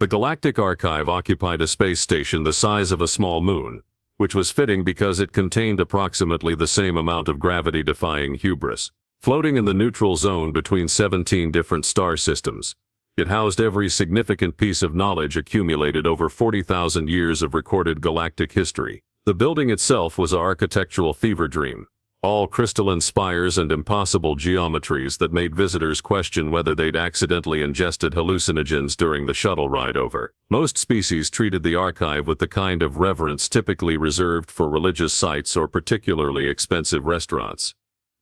The Galactic Archive occupied a space station the size of a small moon, which was fitting because it contained approximately the same amount of gravity-defying hubris. Floating in the neutral zone between 17 different star systems, it housed every significant piece of knowledge accumulated over 40,000 years of recorded galactic history. The building itself was an architectural fever dream, all crystalline spires and impossible geometries that made visitors question whether they'd accidentally ingested hallucinogens during the shuttle ride over. Most species treated the archive with the kind of reverence typically reserved for religious sites or particularly expensive restaurants.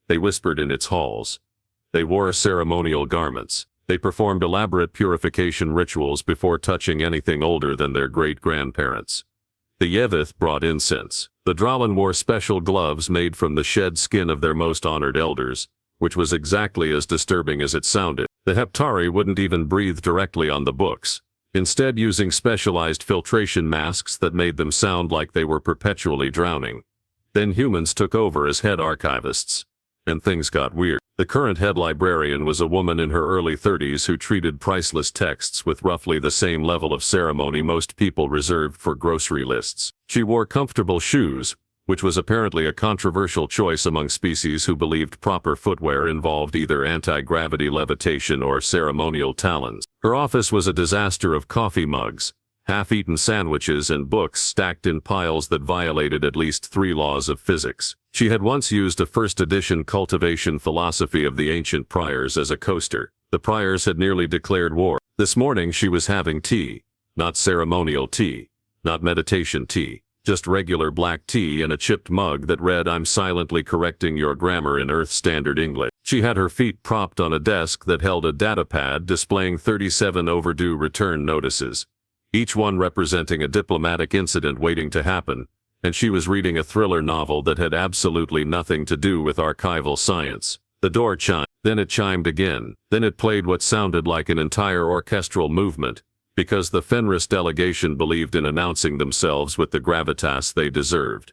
They whispered in its halls. They wore ceremonial garments. They performed elaborate purification rituals before touching anything older than their great-grandparents. The Yevith brought incense. The Dralin wore special gloves made from the shed skin of their most honored elders, which was exactly as disturbing as it sounded. The Heptari wouldn't even breathe directly on the books, instead using specialized filtration masks that made them sound like they were perpetually drowning. Then humans took over as head archivists. And things got weird. The current head librarian was a woman in her early 30s who treated priceless texts with roughly the same level of ceremony most people reserved for grocery lists. She wore comfortable shoes, which was apparently a controversial choice among species who believed proper footwear involved either anti-gravity levitation or ceremonial talons. Her office was a disaster of coffee mugs, half-eaten sandwiches and books stacked in piles that violated at least 3 laws of physics. She had once used a first-edition cultivation philosophy of the ancient priors as a coaster. The priors had nearly declared war. This morning she was having tea. Not ceremonial tea. Not meditation tea. Just regular black tea in a chipped mug that read, "I'm silently correcting your grammar in Earth Standard English." She had her feet propped on a desk that held a datapad displaying 37 overdue return notices, each one representing a diplomatic incident waiting to happen, and she was reading a thriller novel that had absolutely nothing to do with archival science. The door chimed, then it chimed again, then it played what sounded like an entire orchestral movement, because the Fenris delegation believed in announcing themselves with the gravitas they deserved.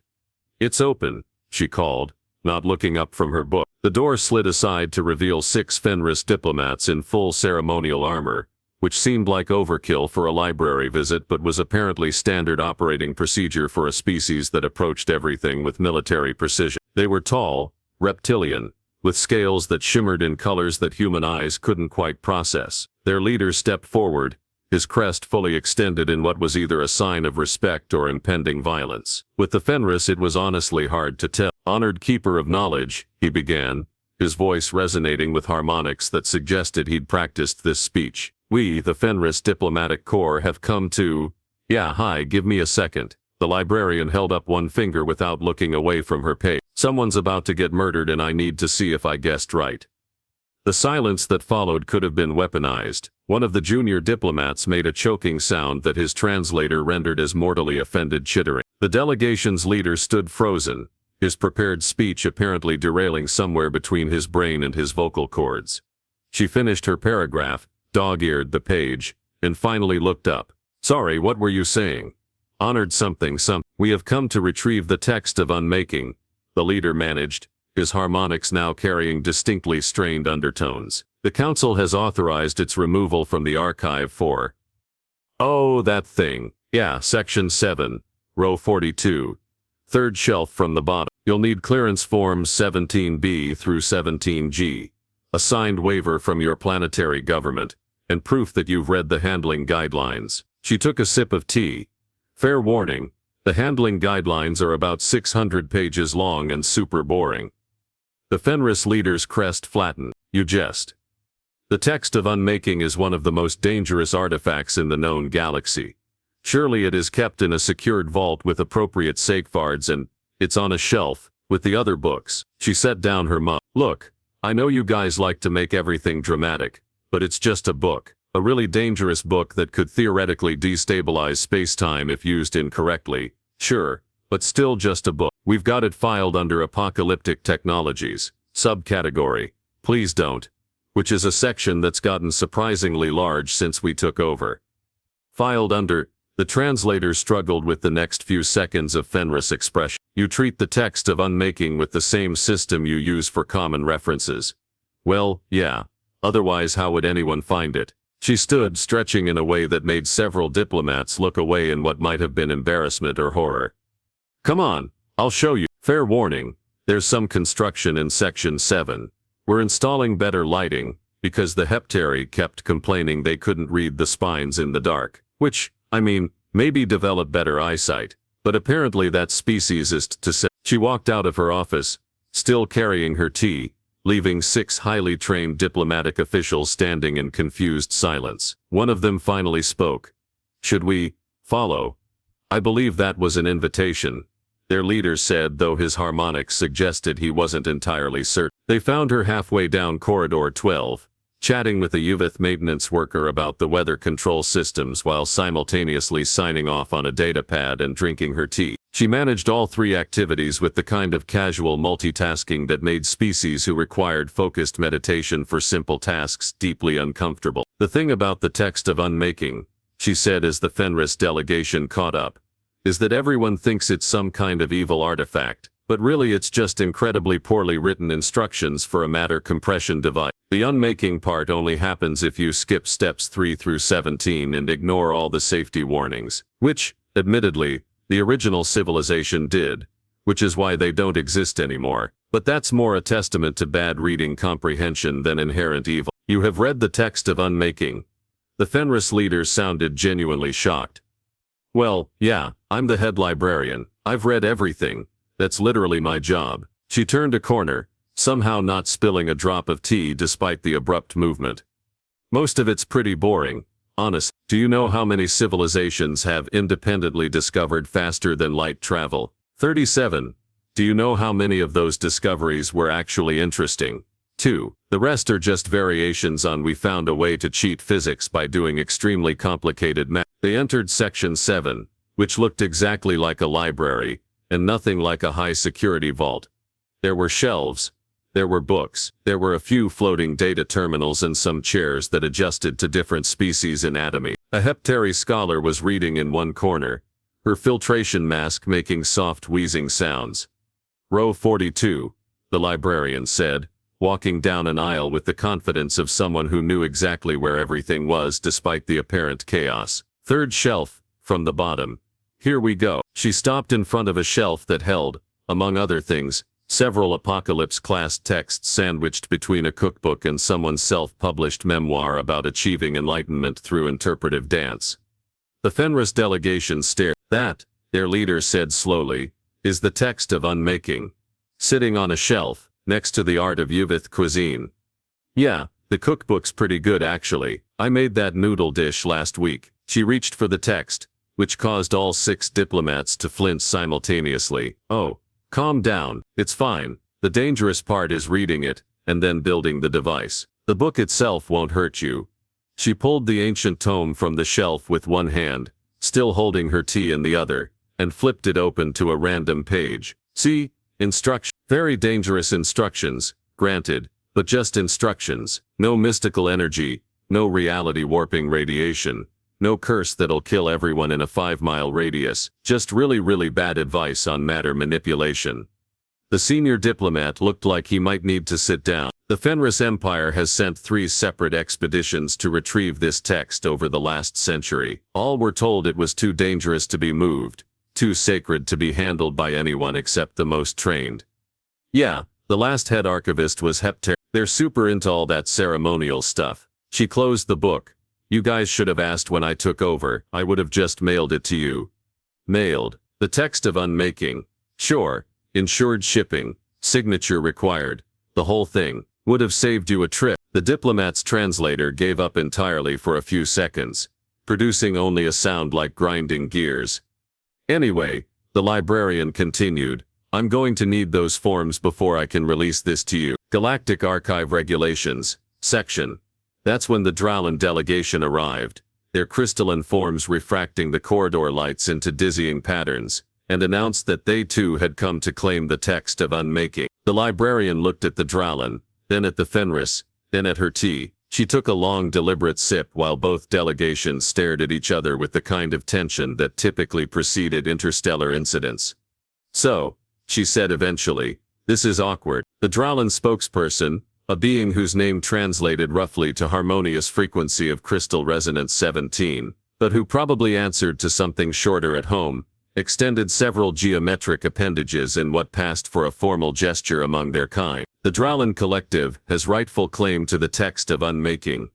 "It's open," she called, not looking up from her book. The door slid aside to reveal 6 Fenris diplomats in full ceremonial armor, which seemed like overkill for a library visit but was apparently standard operating procedure for a species that approached everything with military precision. They were tall, reptilian, with scales that shimmered in colors that human eyes couldn't quite process. Their leader stepped forward, his crest fully extended in what was either a sign of respect or impending violence. With the Fenris it was honestly hard to tell. "Honored keeper of knowledge," he began, his voice resonating with harmonics that suggested he'd practiced this speech. "We, the Fenris Diplomatic Corps, have come to—" "Yeah, hi, give me a second." The librarian held up one finger without looking away from her page. "Someone's about to get murdered and I need to see if I guessed right." The silence that followed could have been weaponized. One of the junior diplomats made a choking sound that his translator rendered as mortally offended chittering. The delegation's leader stood frozen, his prepared speech apparently derailing somewhere between his brain and his vocal cords. She finished her paragraph, dog-eared the page, and finally looked up. "Sorry, what were you saying?" "Honored something. We have come to retrieve the Text of Unmaking," the leader managed, his harmonics now carrying distinctly strained undertones. "The Council has authorized its removal from the archive for—" "Oh, that thing. Yeah, Section 7, Row 42. Third shelf from the bottom. You'll need clearance forms 17B through 17G, a signed waiver from your planetary government, and proof that you've read the handling guidelines." She took a sip of tea. "Fair warning, the handling guidelines are about 600 pages long and super boring." The Fenris leader's crest flattened. "You jest. The Text of Unmaking is one of the most dangerous artifacts in the known galaxy. Surely it is kept in a secured vault with appropriate safeguards and it's on a shelf with the other books." She set down her mug. "Look, I know you guys like to make everything dramatic, but it's just a book. A really dangerous book that could theoretically destabilize space-time if used incorrectly. Sure, but still just a book. We've got it filed under apocalyptic technologies, subcategory, please don't, which is a section that's gotten surprisingly large since we took over. Filed under—" The translator struggled with the next few seconds of Fenris expression. "You treat the Text of Unmaking with the same system you use for common references." "Well, yeah. Otherwise how would anyone find it?" She stood, stretching in a way that made several diplomats look away in what might have been embarrassment or horror. Come on, I'll show you. Fair warning, there's some construction in Section 7. We're installing better lighting, because the Heptari kept complaining they couldn't read the spines in the dark. Which, I mean, maybe develop better eyesight. But apparently that's speciesist to say. She walked out of her office, still carrying her tea, leaving 6 highly trained diplomatic officials standing in confused silence. One of them finally spoke. Should we follow? I believe that was an invitation, their leader said, though his harmonics suggested he wasn't entirely certain. They found her halfway down corridor 12, chatting with a youth maintenance worker about the weather control systems while simultaneously signing off on a data pad and drinking her tea. She managed all 3 activities with the kind of casual multitasking that made species who required focused meditation for simple tasks deeply uncomfortable. The thing about the Text of Unmaking, she said as the Fenris delegation caught up, is that everyone thinks it's some kind of evil artifact, but really it's just incredibly poorly written instructions for a matter compression device. The unmaking part only happens if you skip steps 3 through 17 and ignore all the safety warnings, which, admittedly, the original civilization did, which is why they don't exist anymore. But that's more a testament to bad reading comprehension than inherent evil. You have read the Text of Unmaking. The Fenris leader sounded genuinely shocked. Well, yeah, I'm the head librarian. I've read everything. That's literally my job. She turned a corner, somehow not spilling a drop of tea despite the abrupt movement. Most of it's pretty boring, honest. Do you know how many civilizations have independently discovered faster than light travel? 37. Do you know how many of those discoveries were actually interesting? 2. The rest are just variations on we found a way to cheat physics by doing extremely complicated math. They entered Section 7, which looked exactly like a library, and nothing like a high-security vault. There were shelves, there were books, there were a few floating data terminals and some chairs that adjusted to different species anatomy. A Heptari scholar was reading in one corner, her filtration mask making soft wheezing sounds. Row 42, the librarian said, walking down an aisle with the confidence of someone who knew exactly where everything was despite the apparent chaos. 3rd shelf, from the bottom. Here we go. She stopped in front of a shelf that held, among other things, several apocalypse-class texts sandwiched between a cookbook and someone's self-published memoir about achieving enlightenment through interpretive dance. The Fenris delegation stared. That, their leader said slowly, is the Text of Unmaking. Sitting on a shelf, next to the Art of Yuvith cuisine. Yeah, the cookbook's pretty good actually. I made that noodle dish last week. She reached for the text, which caused all 6 diplomats to flinch simultaneously. Oh, calm down, it's fine. The dangerous part is reading it, and then building the device. The book itself won't hurt you. She pulled the ancient tome from the shelf with one hand, still holding her tea in the other, and flipped it open to a random page. See? Instruction. Very dangerous instructions, granted, but just instructions. No mystical energy, no reality warping radiation. No curse that'll kill everyone in a 5-mile radius, just really bad advice on matter manipulation. The senior diplomat looked like he might need to sit down. The Fenris Empire has sent 3 separate expeditions to retrieve this text over the last century. All were told it was too dangerous to be moved, too sacred to be handled by anyone except the most trained. Yeah, the last head archivist was Heptari. They're super into all that ceremonial stuff. She closed the book. You guys should have asked when I took over. I would have just mailed it to you. Mailed. The Text of Unmaking. Sure. Insured shipping. Signature required. The whole thing. Would have saved you a trip. The diplomat's translator gave up entirely for a few seconds, producing only a sound like grinding gears. Anyway, the librarian continued, I'm going to need those forms before I can release this to you. Galactic Archive Regulations. Section. That's when the Drowland delegation arrived, their crystalline forms refracting the corridor lights into dizzying patterns, and announced that they too had come to claim the Text of Unmaking. The librarian looked at the Drowland, then at the Fenris, then at her tea. She took a long deliberate sip while both delegations stared at each other with the kind of tension that typically preceded interstellar incidents. So, she said eventually, this is awkward. The Drowland spokesperson, a being whose name translated roughly to harmonious frequency of crystal resonance 17, but who probably answered to something shorter at home, extended several geometric appendages in what passed for a formal gesture among their kind. The Drowlin Collective has rightful claim to the Text of Unmaking.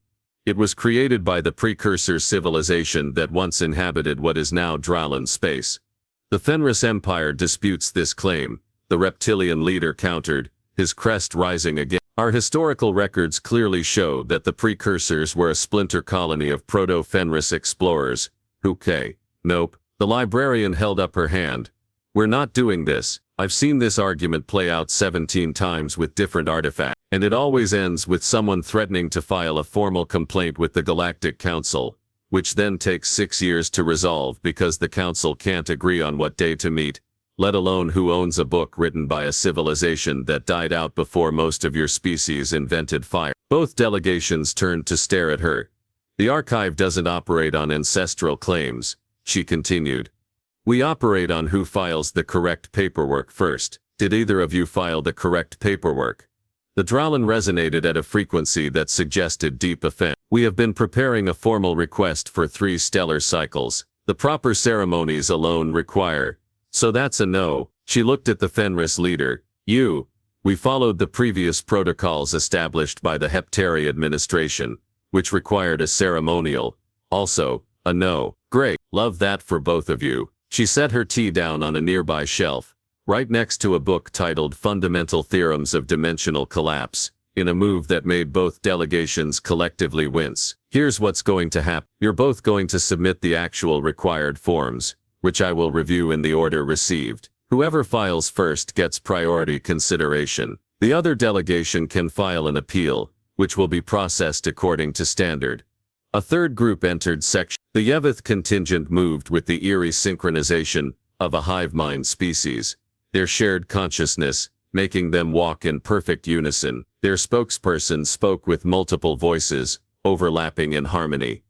It was created by the precursor civilization that once inhabited what is now Drowlin space. The Fenris Empire disputes this claim, the reptilian leader countered, his crest rising again. Our historical records clearly show that the precursors were a splinter colony of proto-Fenris explorers. Nope. The librarian held up her hand. We're not doing this. I've seen this argument play out 17 times with different artifacts, and it always ends with someone threatening to file a formal complaint with the Galactic Council, which then takes 6 years to resolve because the Council can't agree on what day to meet, let alone who owns a book written by a civilization that died out before most of your species invented fire. Both delegations turned to stare at her. The archive doesn't operate on ancestral claims, she continued. We operate on who files the correct paperwork first. Did either of you file the correct paperwork? The Drowlin resonated at a frequency that suggested deep offense. We have been preparing a formal request for 3 stellar cycles. The proper ceremonies alone require. So that's a no. She looked at the Fenris leader. We followed the previous protocols established by the Heptari administration, which required a ceremonial. Also, a no. Great. Love that for both of you. She set her tea down on a nearby shelf, right next to a book titled Fundamental Theorems of Dimensional Collapse, in a move that made both delegations collectively wince. Here's what's going to happen. You're both going to submit the actual required forms, which I will review in the order received. Whoever files first gets priority consideration. The other delegation can file an appeal, which will be processed according to standard. A third group entered section. The Yevith contingent moved with the eerie synchronization of a hive mind species. Their shared consciousness, making them walk in perfect unison. Their spokesperson spoke with multiple voices, overlapping in harmony.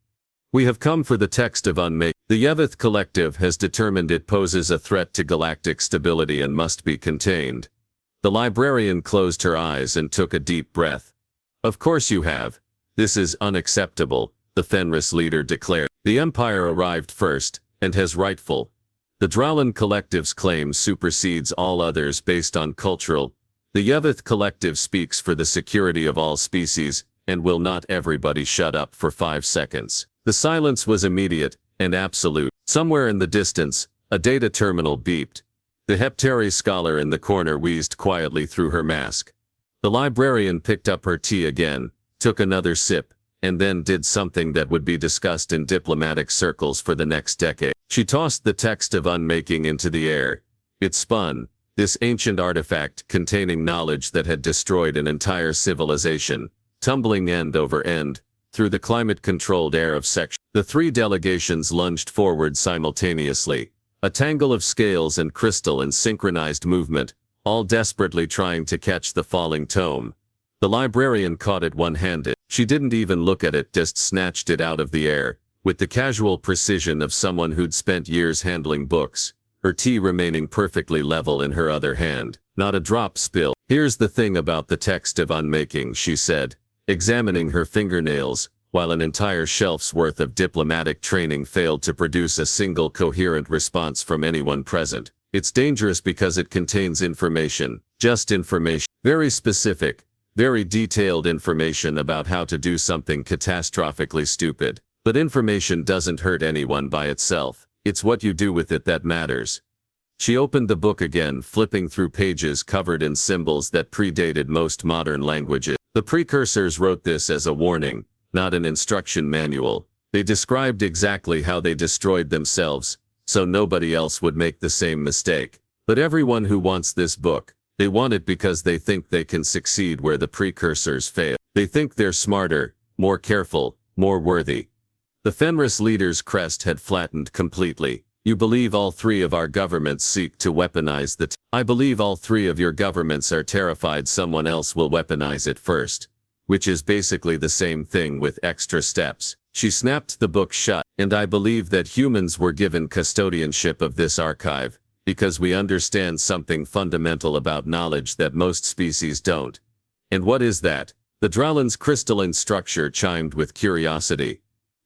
We have come for the Text of Unmaking. The Yevith Collective has determined it poses a threat to galactic stability and must be contained. The librarian closed her eyes and took a deep breath. Of course you have. This is unacceptable, the Fenris leader declared. The Empire arrived first, and has rightful. The Drowlin Collective's claim supersedes all others based on cultural. The Yevith Collective speaks for the security of all species, and will not everybody shut up for 5 seconds. The silence was immediate and absolute. Somewhere in the distance, a data terminal beeped. The Heptari scholar in the corner wheezed quietly through her mask. The librarian picked up her tea again, took another sip, and then did something that would be discussed in diplomatic circles for the next decade. She tossed the Text of Unmaking into the air. It spun, this ancient artifact containing knowledge that had destroyed an entire civilization, tumbling end over end, through the climate-controlled air of section. The 3 delegations lunged forward simultaneously, a tangle of scales and crystal in synchronized movement, all desperately trying to catch the falling tome. The librarian caught it one-handed. She didn't even look at it, just snatched it out of the air, with the casual precision of someone who'd spent years handling books, her tea remaining perfectly level in her other hand. Not a drop spilled. Here's the thing about the Text of Unmaking, she said, examining her fingernails, while an entire shelf's worth of diplomatic training failed to produce a single coherent response from anyone present. It's dangerous because it contains information, just information, very specific, very detailed information about how to do something catastrophically stupid. But information doesn't hurt anyone by itself. It's what you do with it that matters. She opened the book again, flipping through pages covered in symbols that predated most modern languages. The precursors wrote this as a warning, not an instruction manual. They described exactly how they destroyed themselves, so nobody else would make the same mistake. But everyone who wants this book, they want it because they think they can succeed where the precursors fail. They think they're smarter, more careful, more worthy. The Fenris leader's crest had flattened completely. You believe all 3 of our governments seek to weaponize the I believe all 3 of your governments are terrified someone else will weaponize it first. Which is basically the same thing with extra steps. She snapped the book shut. And I believe that humans were given custodianship of this archive, because we understand something fundamental about knowledge that most species don't. And what is that? The Draulen's crystalline structure chimed with curiosity.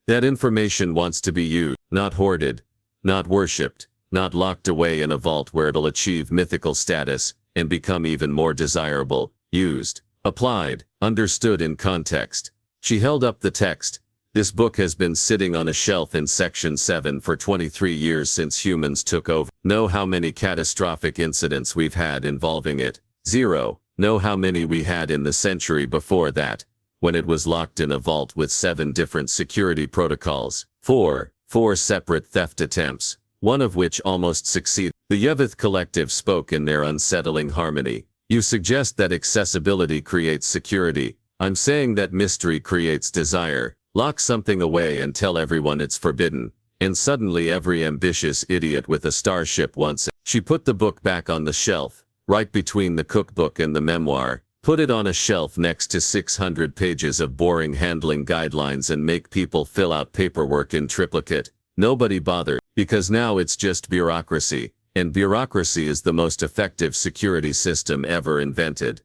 That information wants to be used, not hoarded, not worshipped, not locked away in a vault where it'll achieve mythical status and become even more desirable. Used, applied, understood in context. She held up the text. This book has been sitting on a shelf in Section 7 for 23 years since humans took over. Know how many catastrophic incidents we've had involving it? 0. Know how many we had in the century before that, when it was locked in a vault with 7 different security protocols. 4 separate theft attempts, one of which almost succeeded. The Yevith Collective spoke in their unsettling harmony. You suggest that accessibility creates security. I'm saying that mystery creates desire. Lock something away and tell everyone it's forbidden, and suddenly every ambitious idiot with a starship wants it. She put the book back on the shelf, right between the cookbook and the memoir, put it on a shelf next to 600 pages of boring handling guidelines and make people fill out paperwork in triplicate. Nobody bothered, because now it's just bureaucracy, and bureaucracy is the most effective security system ever invented.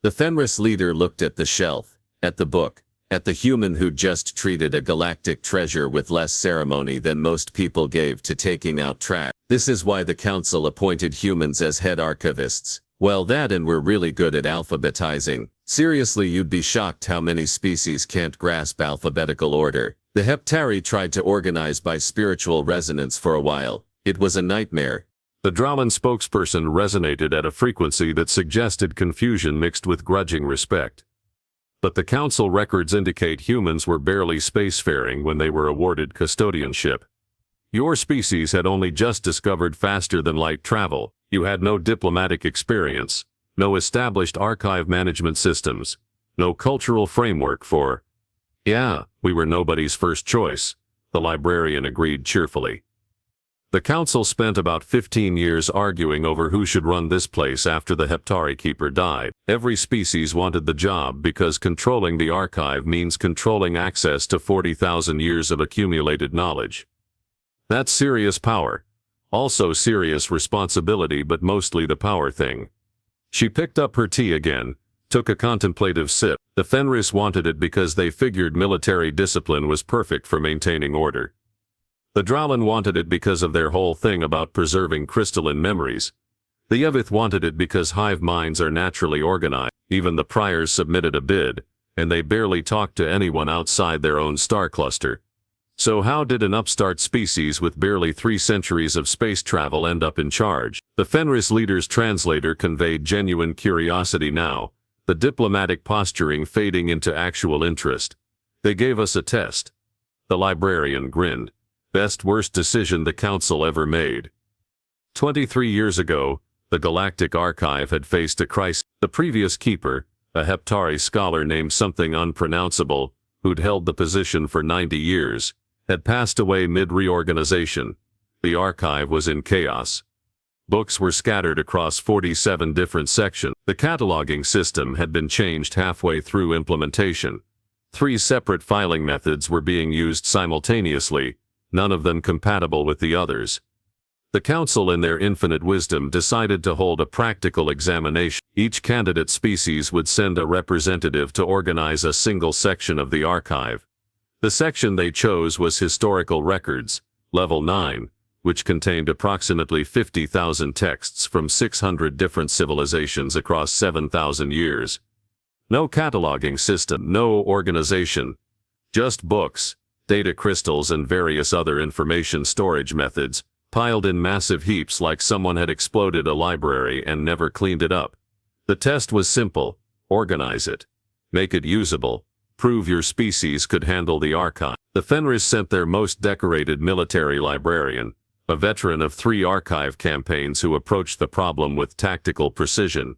The Fenris leader looked at the shelf, at the book, at the human who just treated a galactic treasure with less ceremony than most people gave to taking out trash. This is why the council appointed humans as head archivists. Well, that, and we're really good at alphabetizing. Seriously, you'd be shocked how many species can't grasp alphabetical order. The Heptari tried to organize by spiritual resonance for a while. It was a nightmare. The Draulen spokesperson resonated at a frequency that suggested confusion mixed with grudging respect. But the council records indicate humans were barely spacefaring when they were awarded custodianship. Your species had only just discovered faster-than-light travel. You had no diplomatic experience, no established archive management systems, no cultural framework for... Yeah, we were nobody's first choice, the librarian agreed cheerfully. The council spent about 15 years arguing over who should run this place after the Heptari keeper died. Every species wanted the job because controlling the archive means controlling access to 40,000 years of accumulated knowledge. That's serious power. Also serious responsibility, but mostly the power thing. She picked up her tea again, took a contemplative sip. The Fenris wanted it because they figured military discipline was perfect for maintaining order. The Draulen wanted it because of their whole thing about preserving crystalline memories. The Yevith wanted it because hive minds are naturally organized. Even the priors submitted a bid, and they barely talked to anyone outside their own star cluster. So how did an upstart species with barely 3 centuries of space travel end up in charge? The Fenris leader's translator conveyed genuine curiosity now, the diplomatic posturing fading into actual interest. They gave us a test. The librarian grinned. Best-worst decision the council ever made. 23 years ago, the Galactic Archive had faced a crisis. The previous keeper, a Heptari scholar named something unpronounceable, who'd held the position for 90 years, had passed away mid-reorganization. The archive was in chaos. Books were scattered across 47 different sections. The cataloging system had been changed halfway through implementation. 3 separate filing methods were being used simultaneously, none of them compatible with the others. The council, in their infinite wisdom, decided to hold a practical examination. Each candidate species would send a representative to organize a single section of the archive. The section they chose was Historical Records, Level 9, which contained approximately 50,000 texts from 600 different civilizations across 7,000 years. No cataloging system, no organization. Just books, data crystals and various other information storage methods, piled in massive heaps like someone had exploded a library and never cleaned it up. The test was simple: organize it. Make it usable. Prove your species could handle the archive. The Fenris sent their most decorated military librarian, a veteran of 3 archive campaigns who approached the problem with tactical precision.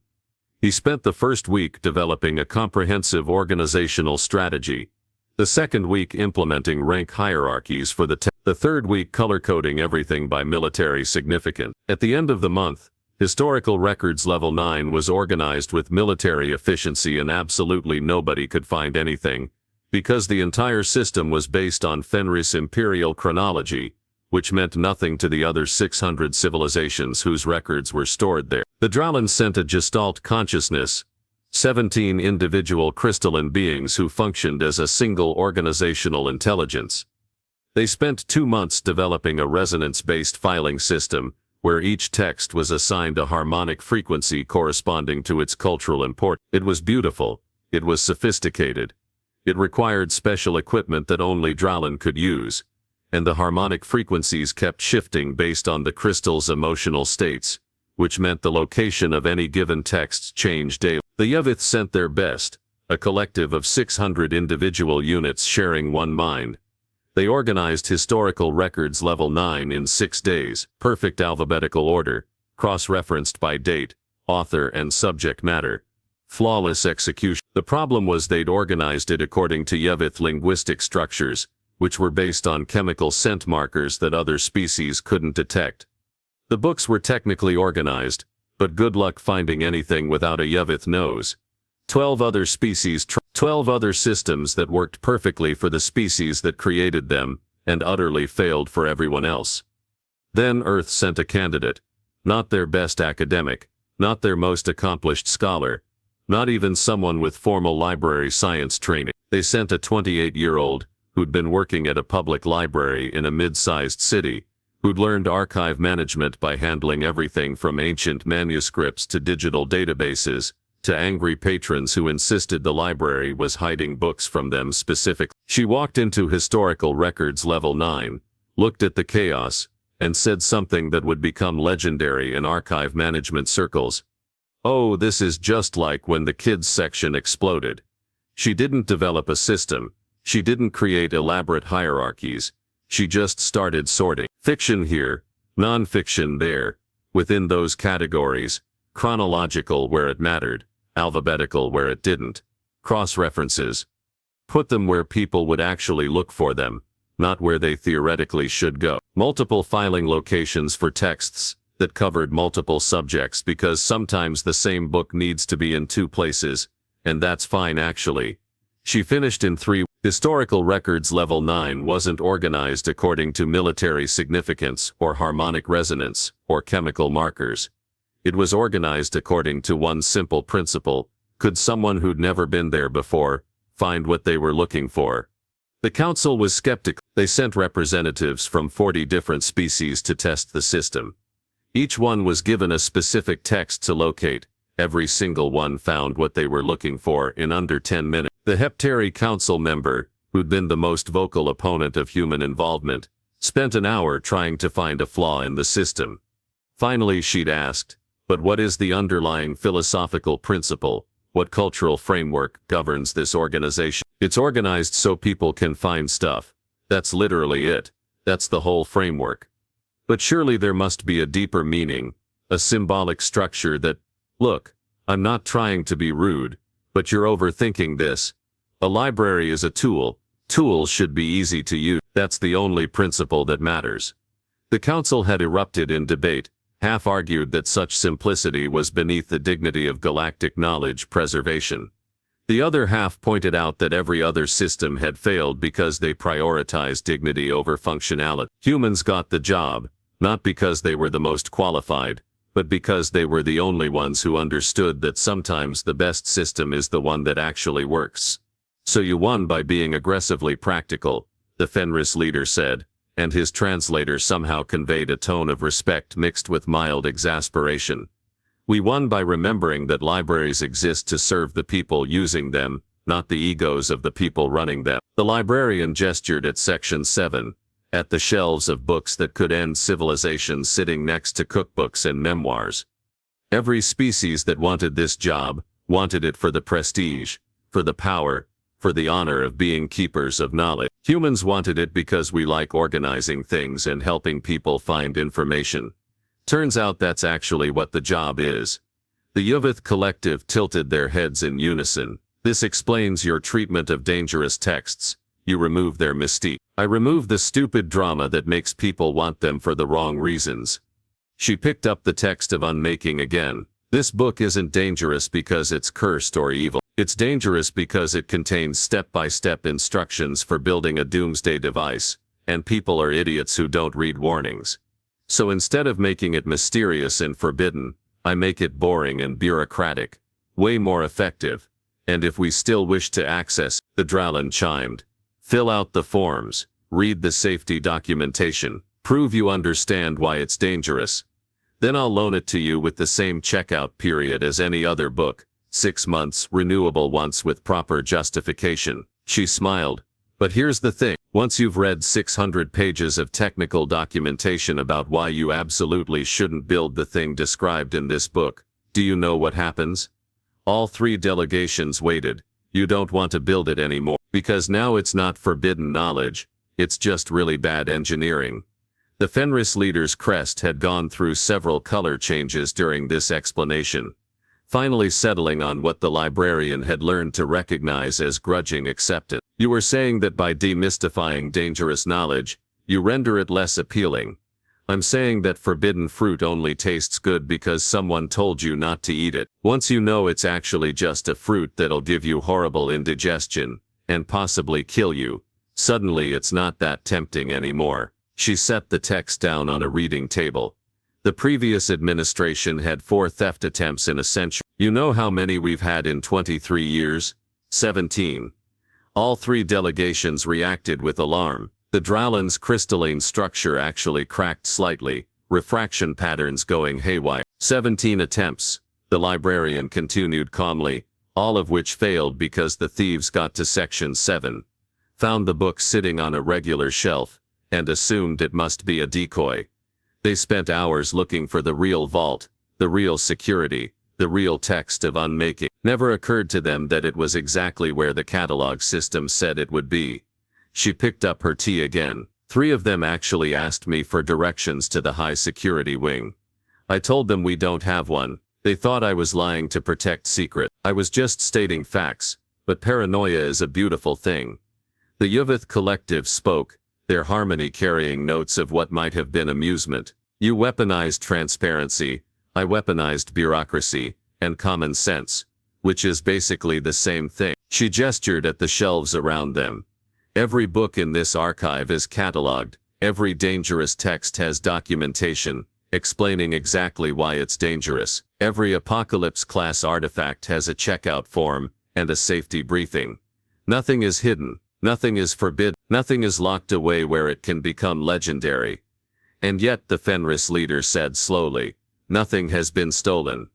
He spent the first week developing a comprehensive organizational strategy, the second week implementing rank hierarchies for the third week color-coding everything by military significance. At the end of the month, Historical Records Level 9 was organized with military efficiency, and absolutely nobody could find anything, because the entire system was based on Fenris imperial chronology, which meant nothing to the other 600 civilizations whose records were stored there. The Draulen sent a Gestalt consciousness, 17 individual crystalline beings who functioned as a single organizational intelligence. They spent 2 months developing a resonance-based filing system, where each text was assigned a harmonic frequency corresponding to its cultural import. It was beautiful. It was sophisticated. It required special equipment that only Dralin could use, and the harmonic frequencies kept shifting based on the crystal's emotional states, which meant the location of any given text changed daily. The Yevith sent their best, a collective of 600 individual units sharing one mind. They organized historical records level 9 in 6 days, perfect alphabetical order, cross-referenced by date, author and subject matter. Flawless execution. The problem was they'd organized it according to Yevith linguistic structures, which were based on chemical scent markers that other species couldn't detect. The books were technically organized, but good luck finding anything without a Yevith nose. 12 other species, 12 other systems that worked perfectly for the species that created them, and utterly failed for everyone else. Then Earth sent a candidate, not their best academic, not their most accomplished scholar, not even someone with formal library science training. They sent a 28-year-old, who'd been working at a public library in a mid-sized city, who'd learned archive management by handling everything from ancient manuscripts to digital databases, to angry patrons who insisted the library was hiding books from them specifically. She walked into Historical Records Level 9, looked at the chaos, and said something that would become legendary in archive management circles. "Oh, this is just like when the kids section exploded." She didn't develop a system. She didn't create elaborate hierarchies. She just started sorting. Fiction here, non-fiction there, within those categories, chronological where it mattered, alphabetical where it didn't, cross-references. Put them where people would actually look for them, not where they theoretically should go. Multiple filing locations for texts that covered multiple subjects, because sometimes the same book needs to be in 2 places, and that's fine actually. She finished in 3. Historical Records Level 9 wasn't organized according to military significance or harmonic resonance or chemical markers. It was organized according to one simple principle: could someone who'd never been there before find what they were looking for? The council was skeptical. They sent representatives from 40 different species to test the system. Each one was given a specific text to locate. Every single one found what they were looking for in under 10 minutes. The Heptari council member, who'd been the most vocal opponent of human involvement, spent an hour trying to find a flaw in the system. Finally she'd asked, "But what is the underlying philosophical principle? What cultural framework governs this organization?" "It's organized so people can find stuff. That's literally it. That's the whole framework. But surely there must be a deeper meaning, a symbolic structure that..." "Look, I'm not trying to be rude, but you're overthinking this. A library is a tool. Tools should be easy to use. That's the only principle that matters." The council had erupted in debate, half argued that such simplicity was beneath the dignity of galactic knowledge preservation. The other half pointed out that every other system had failed because they prioritized dignity over functionality. Humans got the job, not because they were the most qualified, but because they were the only ones who understood that sometimes the best system is the one that actually works. "So you won by being aggressively practical," the Fenris leader said, and his translator somehow conveyed a tone of respect mixed with mild exasperation. "We won by remembering that libraries exist to serve the people using them, not the egos of the people running them." The librarian gestured at Section 7, at the shelves of books that could end civilization sitting next to cookbooks and memoirs. Every species that wanted this job, wanted it for the prestige, for the power, for the honor of being keepers of knowledge. Humans wanted it because we like organizing things and helping people find information. Turns out that's actually what the job is. The Yuvith collective tilted their heads in unison. "This explains your treatment of dangerous texts. You remove their mystique. I remove the stupid drama that makes people want them for the wrong reasons." She picked up the Text of Unmaking again. "This book isn't dangerous because it's cursed or evil. It's dangerous because it contains step-by-step instructions for building a doomsday device, and people are idiots who don't read warnings. So instead of making it mysterious and forbidden, I make it boring and bureaucratic. Way more effective. And if we still wish to access, the Drowlin chimed. Fill out the forms. Read the safety documentation. Prove you understand why it's dangerous. Then I'll loan it to you with the same checkout period as any other book. 6 months, renewable once with proper justification. She smiled. But here's the thing. Once you've read 600 pages of technical documentation about why you absolutely shouldn't build the thing described in this book, do you know what happens? All 3 delegations waited. You don't want to build it anymore, because now it's not forbidden knowledge, it's just really bad engineering. The Fenris leader's crest had gone through several color changes during this explanation, finally settling on what the librarian had learned to recognize as grudging acceptance. You were saying that by demystifying dangerous knowledge, you render it less appealing. I'm saying that forbidden fruit only tastes good because someone told you not to eat it. Once you know it's actually just a fruit that'll give you horrible indigestion, and possibly kill you, suddenly it's not that tempting anymore. She set the text down on a reading table. The previous administration had 4 theft attempts in a century. You know how many we've had in 23 years? 17. All 3 delegations reacted with alarm. The Drowlin's crystalline structure actually cracked slightly, refraction patterns going haywire. 17 attempts, the librarian continued calmly, all of which failed because the thieves got to section 7, found the book sitting on a regular shelf, and assumed it must be a decoy. They spent hours looking for the real vault, the real security, the real text of unmaking. Never occurred to them that it was exactly where the catalog system said it would be. She picked up her tea again. 3 of them actually asked me for directions to the high security wing. I told them we don't have one. They thought I was lying to protect secret. I was just stating facts, but paranoia is a beautiful thing. The Yuvith collective spoke, their harmony carrying notes of what might have been amusement. You weaponized transparency, I weaponized bureaucracy, and common sense, which is basically the same thing. She gestured at the shelves around them. Every book in this archive is catalogued, every dangerous text has documentation, explaining exactly why it's dangerous. Every apocalypse-class artifact has a checkout form, and a safety briefing. Nothing is hidden, nothing is forbidden, nothing is locked away where it can become legendary. And yet, the Fenris leader said slowly, nothing has been stolen.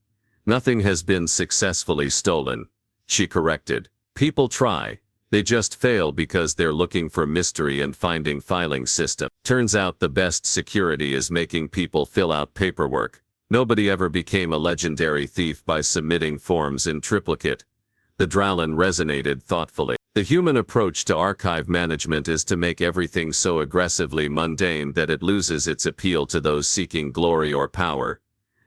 Nothing has been successfully stolen. She corrected. People try. They just fail because they're looking for mystery and finding filing system. Turns out the best security is making people fill out paperwork. Nobody ever became a legendary thief by submitting forms in triplicate. The Drowlin resonated thoughtfully. The human approach to archive management is to make everything so aggressively mundane that it loses its appeal to those seeking glory or power.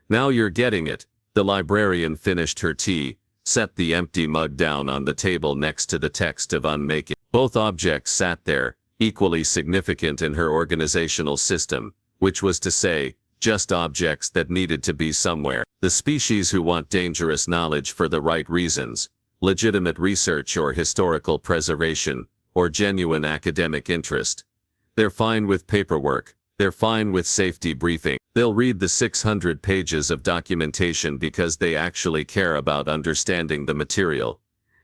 Now you're getting it. The librarian finished her tea, set the empty mug down on the table next to the text of unmaking. Both objects sat there, equally significant in her organizational system, which was to say, just objects that needed to be somewhere. The species who want dangerous knowledge for the right reasons, legitimate research or historical preservation, or genuine academic interest. They're fine with paperwork, they're fine with safety briefing. They'll read the 600 pages of documentation because they actually care about understanding the material.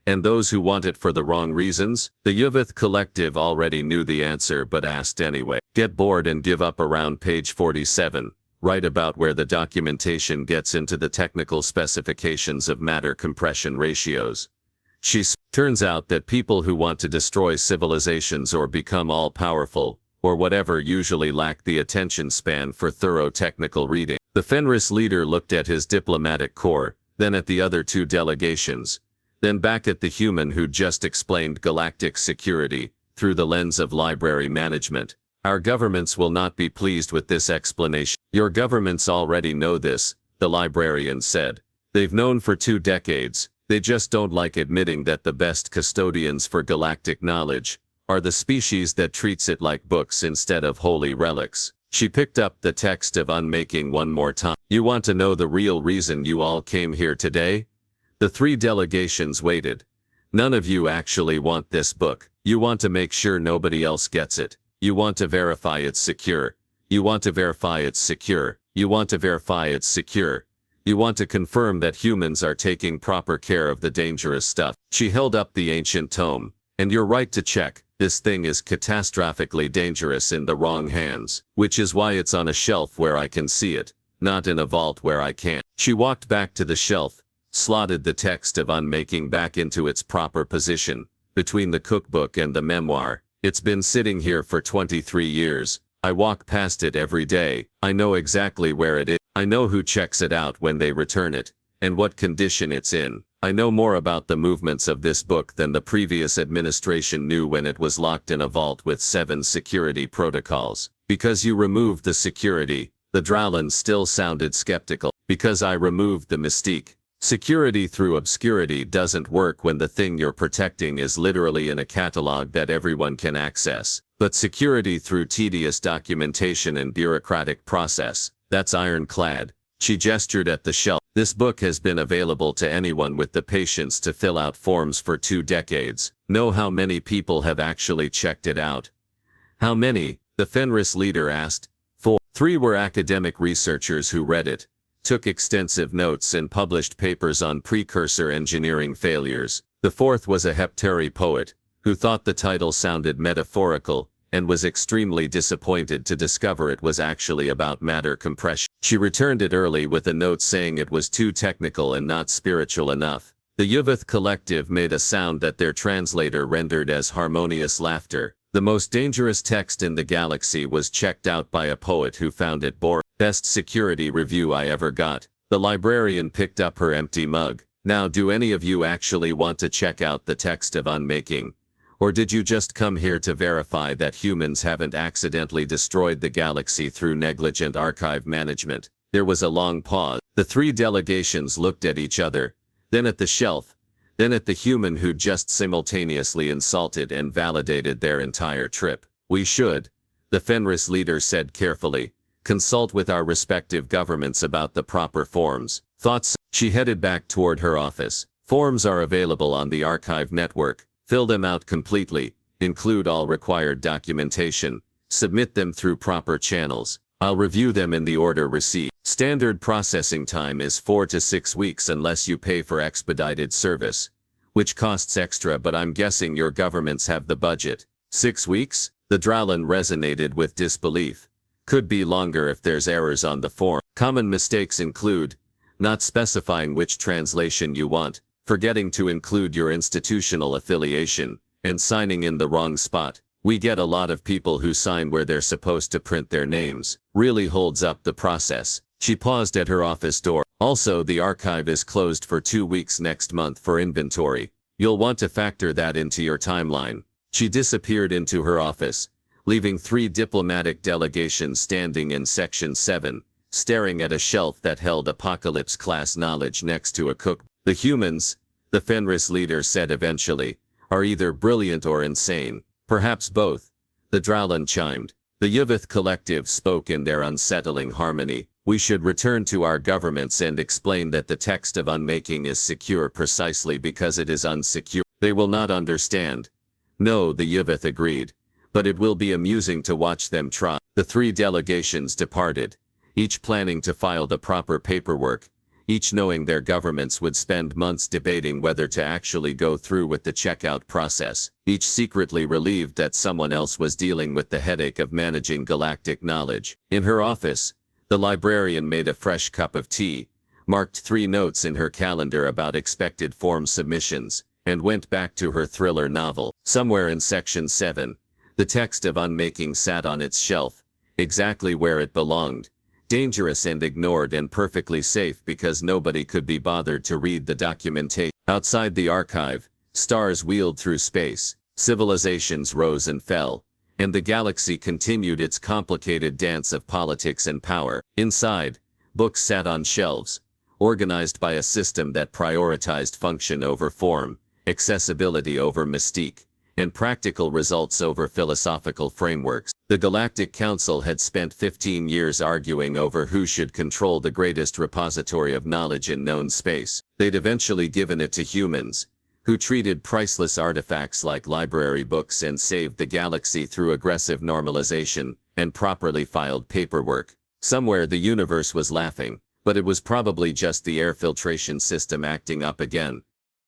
And those who want it for the wrong reasons? The Yuvith collective already knew the answer but asked anyway. Get bored and give up around page 47, right about where the documentation gets into the technical specifications of matter compression ratios. Turns out that people who want to destroy civilizations or become all-powerful, or whatever, usually lack the attention span for thorough technical reading. The Fenris leader looked at his diplomatic corps, then at the other 2 delegations, then back at the human who'd just explained galactic security, through the lens of library management. Our governments will not be pleased with this explanation. Your governments already know this, the librarian said. They've known for 2 decades, they just don't like admitting that the best custodians for galactic knowledge are the species that treats it like books instead of holy relics. She picked up the text of unmaking one more time. You want to know the real reason you all came here today? The 3 delegations waited. None of you actually want this book. You want to make sure nobody else gets it. You want to verify it's secure. You want to verify it's secure. You want to verify it's secure. You want to confirm that humans are taking proper care of the dangerous stuff. She held up the ancient tome. And you're right to check. This thing is catastrophically dangerous in the wrong hands, which is why it's on a shelf where I can see it, not in a vault where I can't. She walked back to the shelf, slotted the Text of Unmaking back into its proper position, between the cookbook and the memoir. It's been sitting here for 23 years. I walk past it every day. I know exactly where it is. I know who checks it out when they return it, and what condition it's in. I know more about the movements of this book than the previous administration knew when it was locked in a vault with 7 security protocols. Because you removed the security, the Drowlin still sounded skeptical. Because I removed the mystique. Security through obscurity doesn't work when the thing you're protecting is literally in a catalog that everyone can access. But security through tedious documentation and bureaucratic process, that's ironclad. She gestured at the shelf. This book has been available to anyone with the patience to fill out forms for 2 decades. Know how many people have actually checked it out? How many? The Fenris leader asked. 4. 3 were academic researchers who read it, took extensive notes and published papers on precursor engineering failures. The 4th was a heptary poet, who thought the title sounded metaphorical, and was extremely disappointed to discover it was actually about matter compression. She returned it early with a note saying it was too technical and not spiritual enough. The Yuvith collective made a sound that their translator rendered as harmonious laughter. The most dangerous text in the galaxy was checked out by a poet who found it boring. Best security review I ever got. The librarian picked up her empty mug. Now, do any of you actually want to check out the Text of Unmaking? Or did you just come here to verify that humans haven't accidentally destroyed the galaxy through negligent archive management? There was a long pause. The 3 delegations looked at each other, then at the shelf, then at the human who just simultaneously insulted and validated their entire trip. We should, the Fenris leader said carefully, consult with our respective governments about the proper forms. Thoughts? She headed back toward her office. Forms are available on the archive network. Fill them out completely, include all required documentation, submit them through proper channels. I'll review them in the order received. Standard processing time is 4 to 6 weeks unless you pay for expedited service, which costs extra, but I'm guessing your governments have the budget. 6 weeks? The Drowlin resonated with disbelief. Could be longer if there's errors on the form. Common mistakes include not specifying which translation you want, forgetting to include your institutional affiliation, and signing in the wrong spot. We get a lot of people who sign where they're supposed to print their names. Really holds up the process. She paused at her office door. Also, the archive is closed for 2 weeks next month for inventory. You'll want to factor that into your timeline. She disappeared into her office, leaving 3 diplomatic delegations standing in Section 7, staring at a shelf that held apocalypse-class knowledge next to a cookbook. The humans, the Fenris leader said eventually, are either brilliant or insane. Perhaps both. The Drowlin chimed. The Yuvith collective spoke in their unsettling harmony. We should return to our governments and explain that the Text of Unmaking is secure precisely because it is unsecure. They will not understand. No, the Yuvith agreed. But it will be amusing to watch them try. The 3 delegations departed, each planning to file the proper paperwork, each knowing their governments would spend months debating whether to actually go through with the checkout process, each secretly relieved that someone else was dealing with the headache of managing galactic knowledge. In her office, the librarian made a fresh cup of tea, marked 3 notes in her calendar about expected form submissions, and went back to her thriller novel. Somewhere in Section 7, the Text of Unmaking sat on its shelf, exactly where it belonged. Dangerous and ignored and perfectly safe because nobody could be bothered to read the documentation. Outside the archive, stars wheeled through space, civilizations rose and fell, and the galaxy continued its complicated dance of politics and power. Inside, books sat on shelves, organized by a system that prioritized function over form, accessibility over mystique, and practical results over philosophical frameworks. The Galactic Council had spent 15 years arguing over who should control the greatest repository of knowledge in known space. They'd eventually given it to humans, who treated priceless artifacts like library books and saved the galaxy through aggressive normalization and properly filed paperwork. Somewhere the universe was laughing. But it was probably just the air filtration system acting up again.